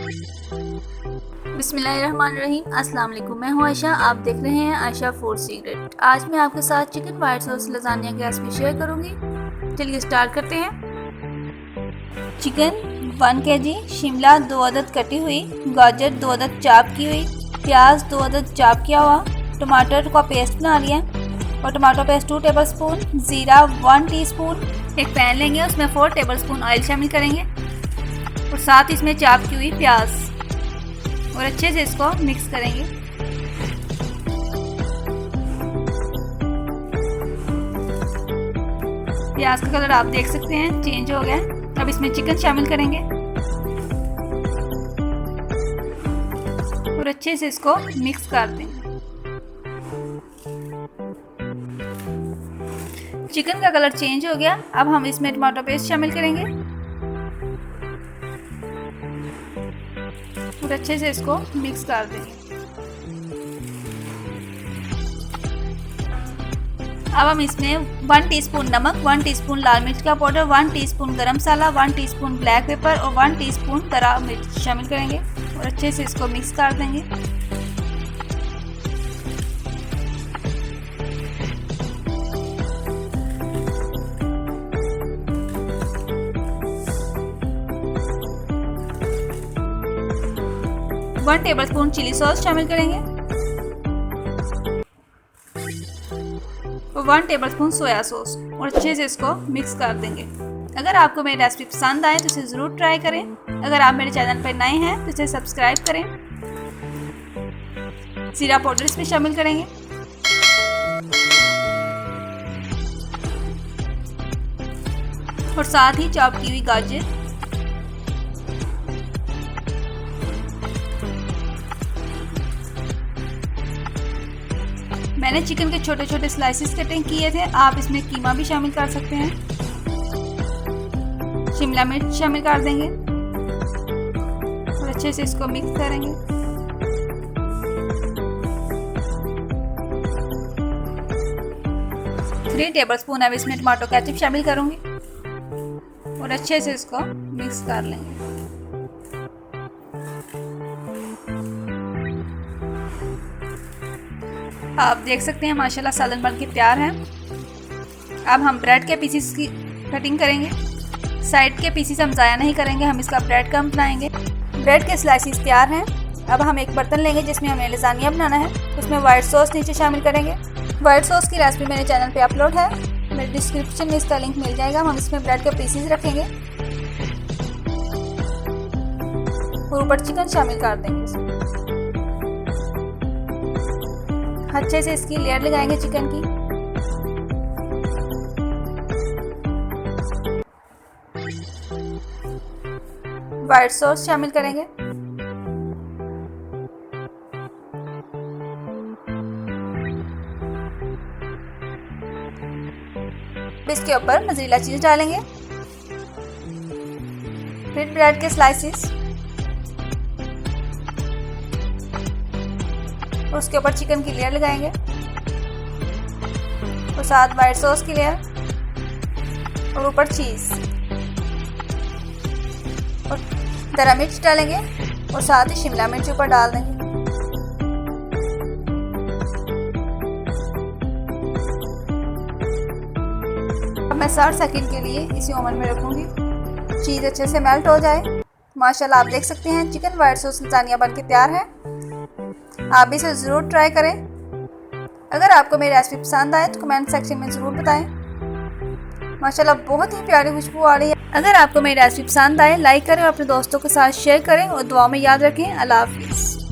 बिस्मिल्लाहिर्रहमानिर्रहीम। अस्सलाम वालेकुम। मैं हूं आयशा, आप देख रहे हैं आयशा फूड सीक्रेट। आज मैं आपके साथ चिकन वाइट सॉस लजानिया की रेसिपी शेयर करूंगी। चलिए स्टार्ट करते हैं। चिकन 1 kg, शिमला 2 अदद कटी हुई, गाजर 2 अदद चाप की हुई, प्याज 2 अदद चाप किया हुआ, टमाटर का पेस्ट बना लिया और टमाटो पेस्ट 2 टेबलस्पून, ज़ीरा 1 टीस्पून। एक पैन लेंगे, उसमें 4 टेबलस्पून ऑयल शामिल करेंगे और साथ इसमें चाप की हुई प्याज और अच्छे से इसको मिक्स करेंगे। प्याज का कलर आप देख सकते हैं चेंज हो गया। अब इसमें चिकन शामिल करेंगे और अच्छे से इसको मिक्स कर देंगे। चिकन का कलर चेंज हो गया। अब हम इसमें टमाटो पेस्ट शामिल करेंगे और अच्छे से इसको मिक्स कर देंगे। अब हम इसमें 1 टीस्पून नमक, 1 टीस्पून लाल मिर्च का पाउडर, 1 टीस्पून गरम मसाला, 1 टीस्पून ब्लैक पेपर और 1 टीस्पून तरा मिर्च शामिल करेंगे और अच्छे से इसको मिक्स कर देंगे। वन टेबलस्पून चिली सॉस शामिल करेंगे और 1 टेबलस्पून सोया सॉस और अच्छे से इसको मिक्स कर देंगे। अगर आपको मेरी रेसिपी पसंद आए तो इसे ज़रूर ट्राई करें। अगर आप मेरे चैनल पर नए हैं तो इसे सब्सक्राइब करें। ज़ीरा पाउडर इसमें शामिल करेंगे और साथ ही चॉप की हुई गाजर, मैंने चिकन के छोटे छोटे स्लाइसेस कटिंग किए थे। आप इसमें कीमा भी शामिल कर सकते हैं। शिमला मिर्च शामिल कर देंगे और अच्छे से इसको मिक्स करेंगे। थ्री टेबलस्पून अब इसमें टमाटो केचप शामिल करूंगी और अच्छे से इसको मिक्स कर लेंगे। आप देख सकते हैं माशाल्लाह सालन बन के तैयार है। अब हम ब्रेड के पीसेस की कटिंग करेंगे। साइड के पीसेस हम ज़ाया नहीं करेंगे, हम इसका ब्रेड क्रम्ब बनाएंगे। ब्रेड के स्लाइसेस तैयार हैं। अब हम एक बर्तन लेंगे जिसमें हमें लजानिया बनाना है। उसमें वाइट सॉस नीचे शामिल करेंगे। वाइट सॉस की रेसिपी मेरे चैनल पे अपलोड है, मेरे डिस्क्रिप्शन में इसका लिंक मिल जाएगा। हम इसमें ब्रेड के पीसेस रखेंगे और ऊपर चिकन शामिल कर देंगे। अच्छे से इसकी लेयर लगाएंगे चिकन की। वाइट सॉस शामिल करेंगे इसके ऊपर मोज़रेला चीज डालेंगे। फिर ब्रेड के स्लाइसेस और उसके ऊपर चिकन की लेयर लगाएंगे और साथ वाइट सॉस की लेयर और ऊपर चीज़ और तरा मिर्च डालेंगे और साथ ही शिमला मिर्च ऊपर डाल देंगे। अब मैं 60 सेकंड के लिए इसी ओवन में रखूँगी। चीज़ अच्छे से मेल्ट हो जाए। माशाल्लाह आप देख सकते हैं चिकन वाइट सॉस लजानिया बन के तैयार है। आप भी इसे ज़रूर ट्राई करें। अगर आपको मेरी रेसिपी पसंद आए तो कमेंट सेक्शन में ज़रूर बताएं। माशाल्लाह बहुत ही प्यारी खुशबू आ रही है। अगर आपको मेरी रेसिपी पसंद आए लाइक करें और अपने दोस्तों के साथ शेयर करें और दुआ में याद रखें। अल्लाह हाफिज़।